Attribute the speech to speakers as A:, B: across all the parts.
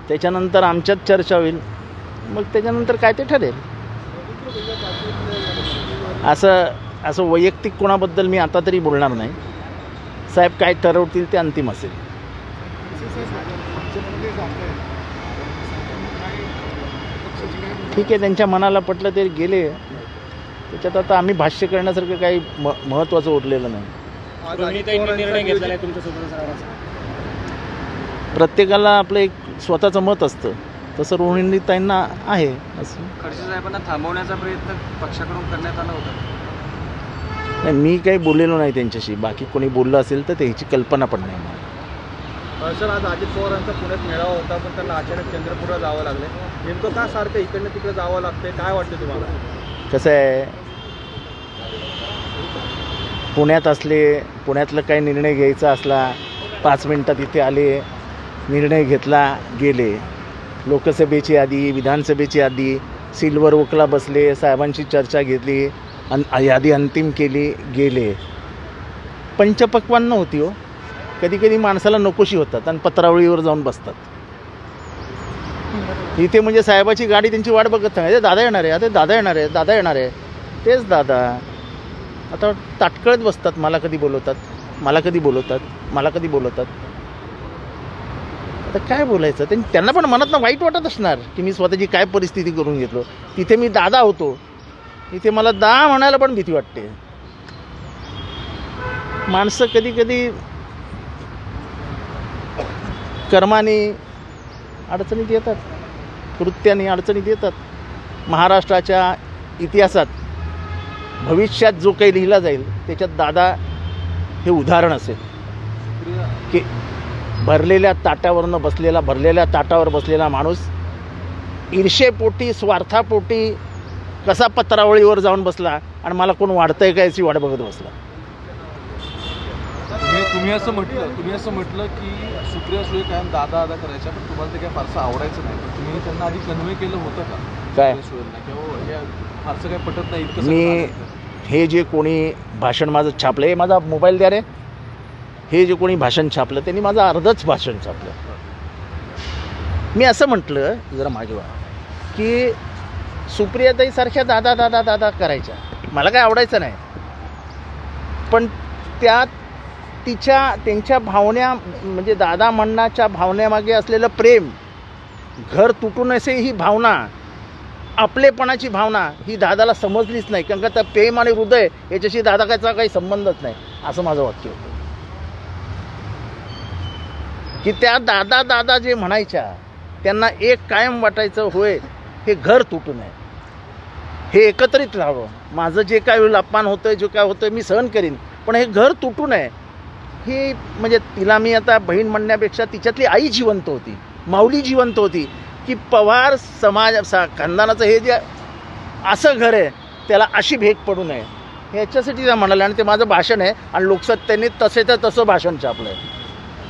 A: त्याच्यानंतर आमच्यात चर्चा होईल, मग त्याच्यानंतर काय ते ठरेल. असं वैयक्तिक कोणाबद्दल मी आता तरी बोलणार नाही. साहेब काय ठरवतील ते अंतिम असेल. ठीक आहे, त्यांच्या मनाला पटलं ते गेले. त्याच्यात आता आम्ही भाष्य करण्यासारखं काही महत्त्वाचं उरलेलं नाही.
B: निर्णय घेतलेला आहे तुमच्यासोबत.
A: प्रत्येकाला आपलं एक स्वतःचं मत असतं, तसं रोहिणीताईंना आहे. असं
B: खडसे साहेबांना थांबवण्याचा प्रयत्न पक्षाकडून करण्यात आला होता.
A: नाही, मी काही बोललेलो नाही त्यांच्याशी. बाकी कोणी बोललं असेल तर त्याची कल्पना पण नाही मला.
C: सर, आज अजित पवारांचा पुण्यात मेळावा होता, पण त्यांना अचानक चंद्रपूरला जावं लागलं. नेमकं का सारखं इकडनं तिकडे जावं लागतंय, काय वाटतं तुम्हाला?
A: कसं आहे, पुण्यात असले, पुण्यातलं काही निर्णय घ्यायचा असला 5 मिनटात इथे आले, निर्णय घेतला, गेले. लोकसभेची यादी, विधानसभेची यादी, सिल्वर ओकला बसले, साहेबांची चर्चा घेतली, यादी अंतिम केली, गेले. पंचपक्वान्न नव्हती हो. कधी कधी माणसाला नकोशी होतात आणि पत्रावळीवर जाऊन बसतात. इथे म्हणजे साहेबाची गाडी त्यांची वाट बघत नाही. दादा येणार आहे, आता दादा येणार आहे, दादा येणार आहे. तेच दादा आता ताटकळत बसतात. मला कधी बोलवतात, मला कधी बोलवतात, मला कधी बोलवतात. आता काय बोलायचं, त्यांना पण मनातनं वाईट वाटत असणार की मी स्वतःची काय परिस्थिती करून घेतलो. तिथे मी दादा होतो, इथे मला दा म्हणायला पण भीती वाटते. माणसं कधी कधी कर्माने अडचणीत येतात, कृत्याने अडचणीत येतात. महाराष्ट्राच्या इतिहासात भविष्यात जो काही लिहिला जाईल त्याच्यात दादा हे उदाहरण असेल की भरलेल्या ताटावर बसलेला माणूस ईर्षेपोटी, स्वार्थापोटी कसा पत्रावळीवर जाऊन बसला आणि मला कोण वाढतंय का याची वाट बघत बसला.
C: तुम्ही असं म्हटलं की सुप्रिया सुळे कायम दादा करायच्या, पण तुम्हाला ते काय फारसं आवडायचं नाही. पण तुम्ही त्यांना आधी कन्वे केलं होतं का
A: काय
C: फारसं काय पटत नाही इतकं?
A: मी हे जे कोणी भाषण माझं छापलं, हे माझा मोबाईल द्या रे, हे जे कोणी भाषण छापलं त्यांनी माझं अर्धच भाषण छापलं. मी असं म्हटलं, जरा मागे वा, की सुप्रियाताईसारख्या दादा दादा दादा करायच्या मला काय आवडायचं नाही. पण त्यात त्यांच्या भावना, म्हणजे दादा म्हणण्याच्या भावनेमागे असलेलं प्रेम, घर तुटू नये ही भावना, आपलेपणाची भावना ही दादाला समजलीच नाही. कारण का त्या प्रेम आणि हृदय याच्याशी दादाचा काही संबंधच नाही, असं माझं वाक्य होतं. की त्या दादा दादा जे म्हणायच्या त्यांना एक कायम वाटायचं, होय हे घर तुटू नये, हे एकत्रित राहावं. माझं जे काय होईल, अपमान होतंय, जे काय होतंय मी सहन करीन, पण हे घर तुटू नये. ही म्हणजे तिला मी आता बहीण म्हणण्यापेक्षा तिच्यातली आई जिवंत होती, माऊली जिवंत होती, की पवार समाज खानदानाचं हे जे असं घर आहे त्याला अशी भेग पडू नये, ह्याच्यासाठी त्या म्हणाल्या. आणि ते माझं भाषण आहे आणि लोकसत्तेने तसं भाषण छापलं आहे.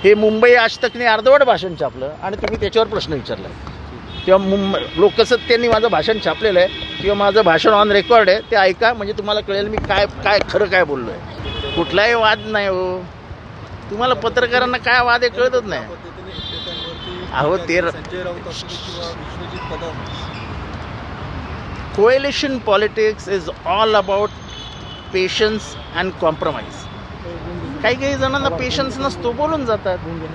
A: हे मुंबई आज तकने अर्धवट भाषण छापलं आणि तुम्ही त्याच्यावर प्रश्न विचारला आहे. तेव्हा लोकसत्तेने माझं भाषण छापलेलं आहे किंवा माझं भाषण ऑन रेकॉर्ड आहे, ते ऐका म्हणजे तुम्हाला कळेल मी काय खरं काय बोललो आहे. कुठलाही वाद नाही हो. तुम्हाला पत्रकारांना काय वाद आहे कळतच नाही. अहो ते coalition politics is all about patience and compromise. काही जणांना पेशन्स नसतो, बोलून जातात.